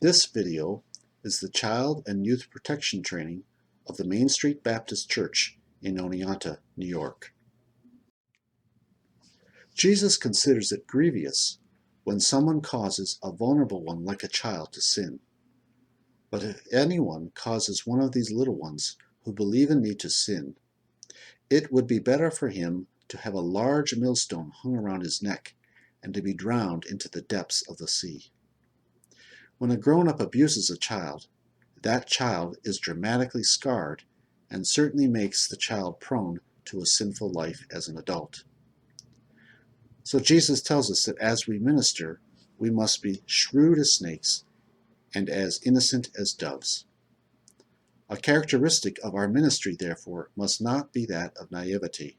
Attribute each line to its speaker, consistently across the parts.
Speaker 1: This video is the Child and Youth Protection Training of the Main Street Baptist Church in Oneonta, New York. Jesus considers it grievous when someone causes a vulnerable one like a child to sin. But if anyone causes one of these little ones who believe in me to sin, it would be better for him to have a large millstone hung around his neck and to be drowned into the depths of the sea. When a grown-up abuses a child, that child is dramatically scarred and certainly makes the child prone to a sinful life as an adult. So Jesus tells us that as we minister, we must be shrewd as snakes and as innocent as doves. A characteristic of our ministry, therefore, must not be that of naivety.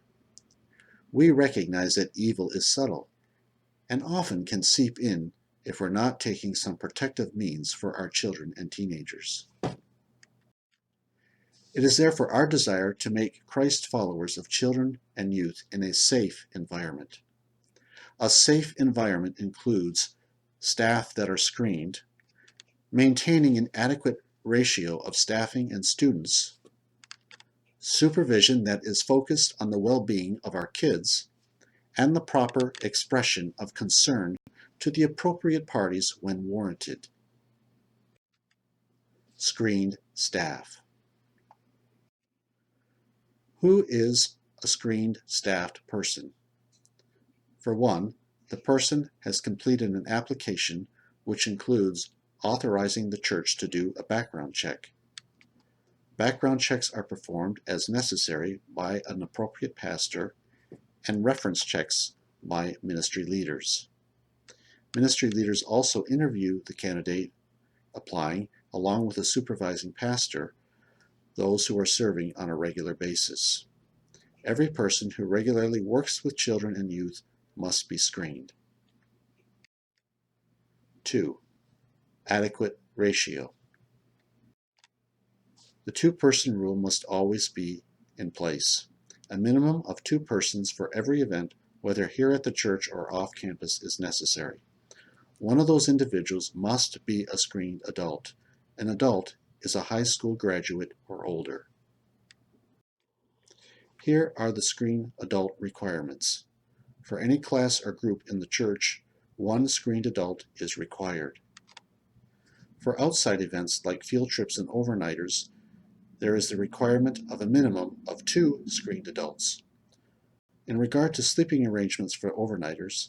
Speaker 1: We recognize that evil is subtle and often can seep in if we're not taking some protective means for our children and teenagers. It is therefore our desire to make Christ followers of children and youth in a safe environment. A safe environment includes staff that are screened, maintaining an adequate ratio of staffing and students, supervision that is focused on the well-being of our kids, and the proper expression of concern to the appropriate parties when warranted. Screened staff. Who is a screened staffed person? For one, the person has completed an application which includes authorizing the church to do a background check. Background checks are performed as necessary by an appropriate pastor and reference checks by ministry leaders. Ministry leaders also interview the candidate applying along with a supervising pastor, those who are serving on a regular basis. Every person who regularly works with children and youth must be screened. 2. Adequate ratio. The two-person rule must always be in place. A minimum of 2 persons for every event, whether here at the church or off campus, is necessary. One of those individuals must be a screened adult. An adult is a high school graduate or older. Here are the screened adult requirements. For any class or group in the church, 1 screened adult is required. For outside events like field trips and overnighters, there is the requirement of a minimum of 2 screened adults. In regard to sleeping arrangements for overnighters,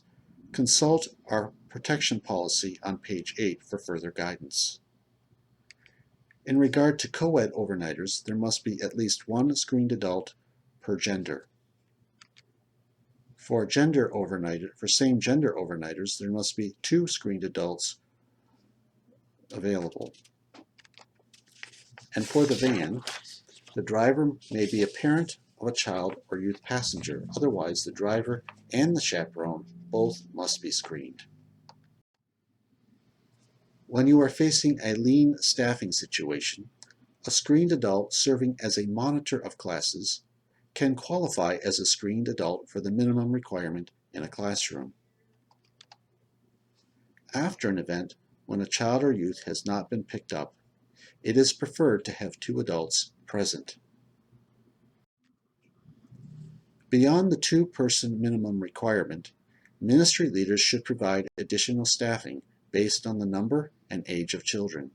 Speaker 1: consult our protection policy on page 8 for further guidance. In regard to co-ed overnighters, there must be at least 1 screened adult per gender. For same gender overnighters, there must be 2 screened adults available. And for the van, the driver may be a parent of a child or youth passenger. Otherwise, the driver and the chaperone both must be screened. When you are facing a lean staffing situation, a screened adult serving as a monitor of classes can qualify as a screened adult for the minimum requirement in a classroom. After an event, when a child or youth has not been picked up, it is preferred to have 2 adults present. Beyond the 2-person minimum requirement, ministry leaders should provide additional staffing based on the number and age of children.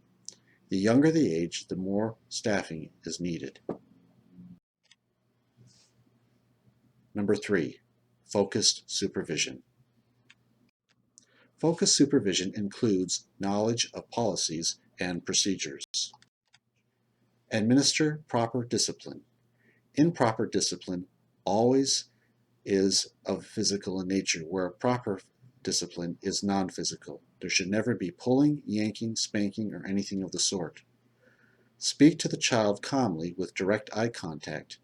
Speaker 1: The younger the age, the more staffing is needed. Number 3, focused supervision. Focused supervision includes knowledge of policies and procedures. Administer proper discipline. Improper discipline always is of physical in nature, where proper discipline is non-physical. There should never be pulling, yanking, spanking, or anything of the sort. Speak to the child calmly with direct eye contact.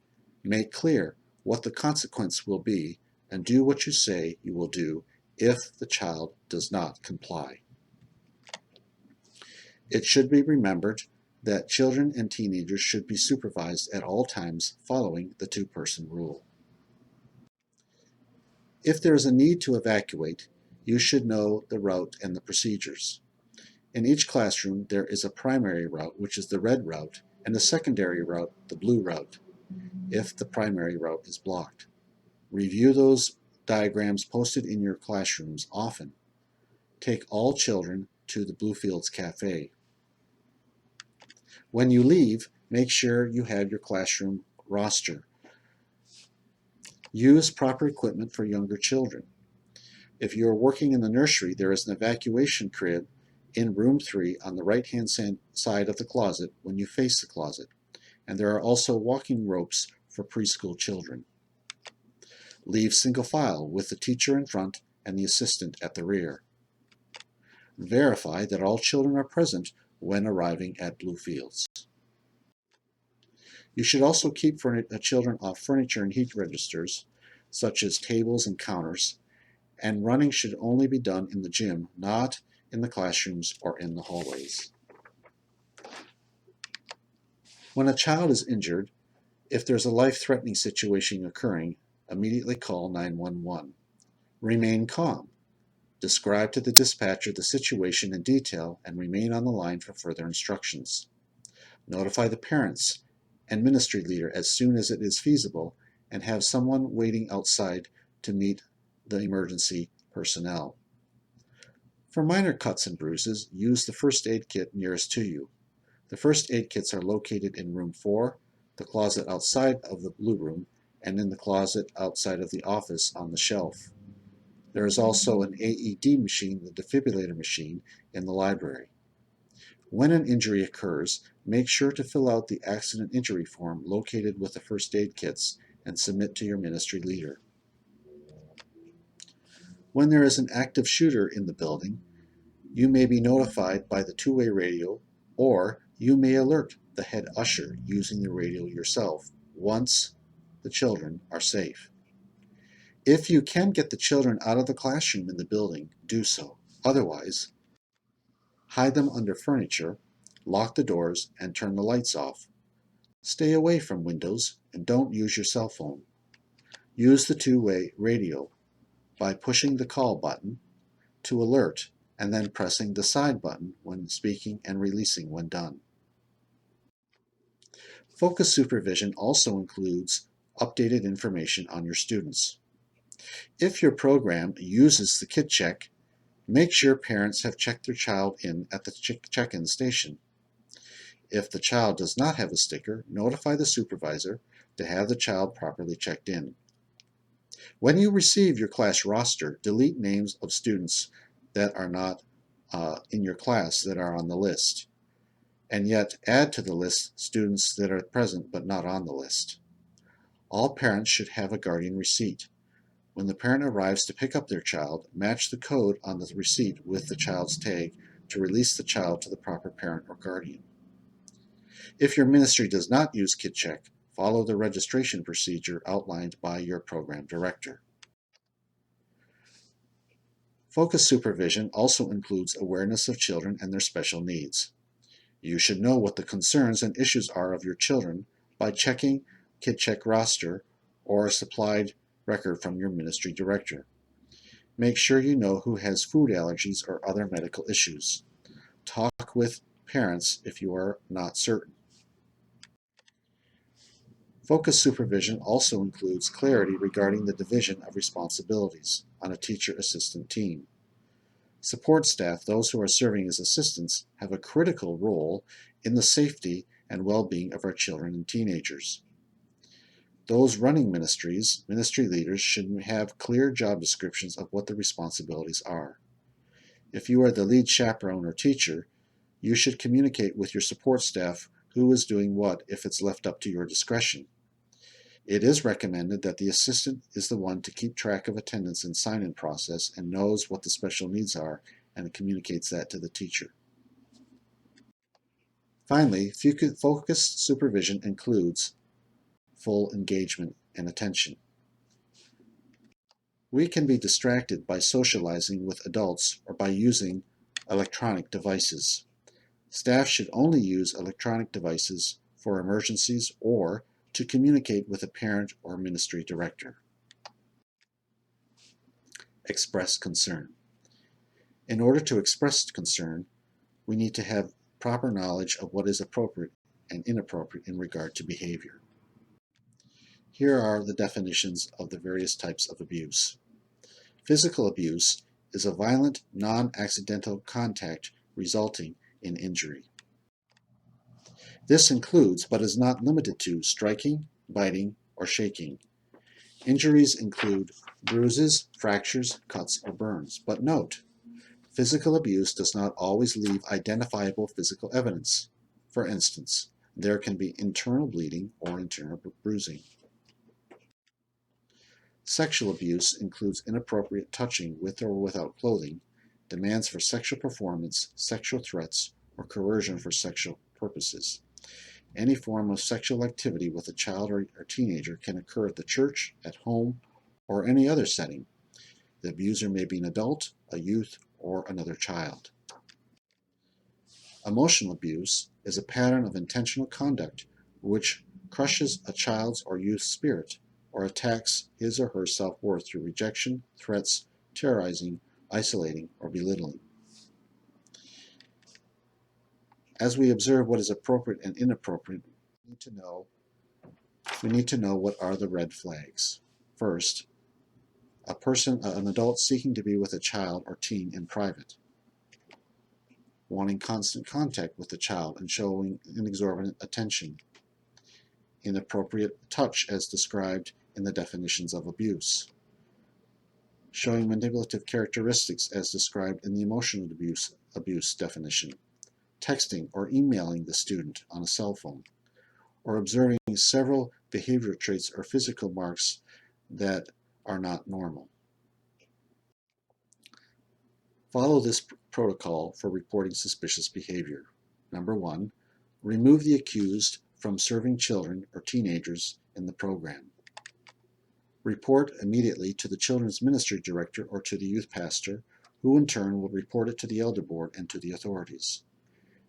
Speaker 1: Make clear what the consequence will be, and do what you say you will do if the child does not comply. It should be remembered that children and teenagers should be supervised at all times following the 2-person rule. If there is a need to evacuate, you should know the route and the procedures. In each classroom, there is a primary route, which is the red route, and a secondary route, the blue route, if the primary route is blocked. Review those diagrams posted in your classrooms often. Take all children to the Bluefields Cafe. When you leave, make sure you have your classroom roster. Use proper equipment for younger children. If you are working in the nursery, there is an evacuation crib in room 3 on the right-hand side of the closet when you face the closet, and there are also walking ropes for preschool children. Leave single file with the teacher in front and the assistant at the rear. Verify that all children are present when arriving at Bluefields. You should also keep children off furniture and heat registers, such as tables and counters, and running should only be done in the gym, not in the classrooms or in the hallways. When a child is injured, if there's a life-threatening situation occurring, immediately call 911. Remain calm. Describe to the dispatcher the situation in detail and remain on the line for further instructions. Notify the parents and ministry leader as soon as it is feasible and have someone waiting outside to meet the emergency personnel. For minor cuts and bruises, use the first aid kit nearest to you. The first aid kits are located in room 4, the closet outside of the blue room, and in the closet outside of the office on the shelf. There is also an AED machine, the defibrillator machine, in the library. When an injury occurs, make sure to fill out the accident injury form located with the first aid kits and submit to your ministry leader. When there is an active shooter in the building, you may be notified by the two-way radio, or you may alert the head usher using the radio yourself once the children are safe. If you can get the children out of the classroom in the building, do so. Otherwise, hide them under furniture, lock the doors, and turn the lights off. Stay away from windows and don't use your cell phone. Use the two-way radio by pushing the call button to alert and then pressing the side button when speaking and releasing when done. Focus supervision also includes updated information on your students. If your program uses the kid check, make sure parents have checked their child in at the check-in station. If the child does not have a sticker, notify the supervisor to have the child properly checked in. When you receive your class roster, delete names of students that are not in your class that are on the list, and yet add to the list students that are present but not on the list. All parents should have a guardian receipt. When the parent arrives to pick up their child, match the code on the receipt with the child's tag to release the child to the proper parent or guardian. If your ministry does not use KidCheck, follow the registration procedure outlined by your program director. Focus supervision also includes awareness of children and their special needs. You should know what the concerns and issues are of your children by checking KidCheck roster or a supplied record from your ministry director. Make sure you know who has food allergies or other medical issues. Talk with parents if you are not certain. Focus supervision also includes clarity regarding the division of responsibilities on a teacher-assistant team. Support staff, those who are serving as assistants, have a critical role in the safety and well-being of our children and teenagers. Those running ministries, ministry leaders, should have clear job descriptions of what the responsibilities are. If you are the lead chaperone or teacher, you should communicate with your support staff who is doing what if it's left up to your discretion. It is recommended that the assistant is the one to keep track of attendance and sign-in process and knows what the special needs are and communicates that to the teacher. Finally, focused supervision includes full engagement and attention. We can be distracted by socializing with adults or by using electronic devices. Staff should only use electronic devices for emergencies or to communicate with a parent or ministry director. Express concern. In order to express concern, We need to have proper knowledge of what is appropriate and inappropriate in regard to behavior. Here are the definitions of the various types of abuse. Physical abuse is a violent, non-accidental contact resulting in injury. This includes, but is not limited to, striking, biting, or shaking. Injuries include bruises, fractures, cuts, or burns. But note, physical abuse does not always leave identifiable physical evidence. For instance, there can be internal bleeding or internal bruising. Sexual abuse includes inappropriate touching with or without clothing, demands for sexual performance, sexual threats, or coercion for sexual purposes. Any form of sexual activity with a child or teenager can occur at the church, at home, or any other setting. The abuser may be an adult, a youth, or another child. Emotional abuse is a pattern of intentional conduct which crushes a child's or youth's spirit or attacks his or her self-worth through rejection, threats, terrorizing, isolating, or belittling. As we observe what is appropriate and inappropriate, we need to know what are the red flags. First, an adult seeking to be with a child or teen in private, wanting constant contact with the child and showing inexorbitant attention, inappropriate touch as described in the definitions of abuse, showing manipulative characteristics as described in the emotional abuse definition, texting or emailing the student on a cell phone, or observing several behavioral traits or physical marks that are not normal. Follow this protocol for reporting suspicious behavior. Number 1, remove the accused from serving children or teenagers in the program. Report immediately to the children's ministry director or to the youth pastor, who in turn will report it to the elder board and to the authorities.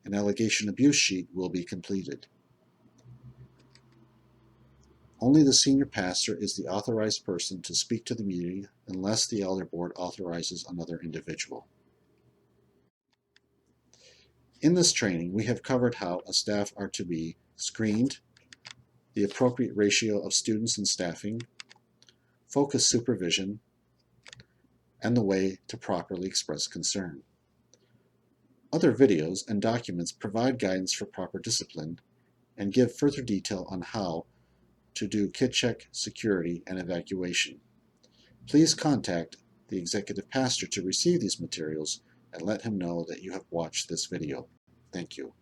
Speaker 1: An allegation abuse sheet will be completed. Only the senior pastor is the authorized person to speak to the meeting unless the elder board authorizes another individual. In this training, we have covered how a staff are to be screened, the appropriate ratio of students and staffing, focused supervision, and the way to properly express concern. Other videos and documents provide guidance for proper discipline and give further detail on how to do kid check, security, and evacuation. Please contact the executive pastor to receive these materials and let him know that you have watched this video. Thank you.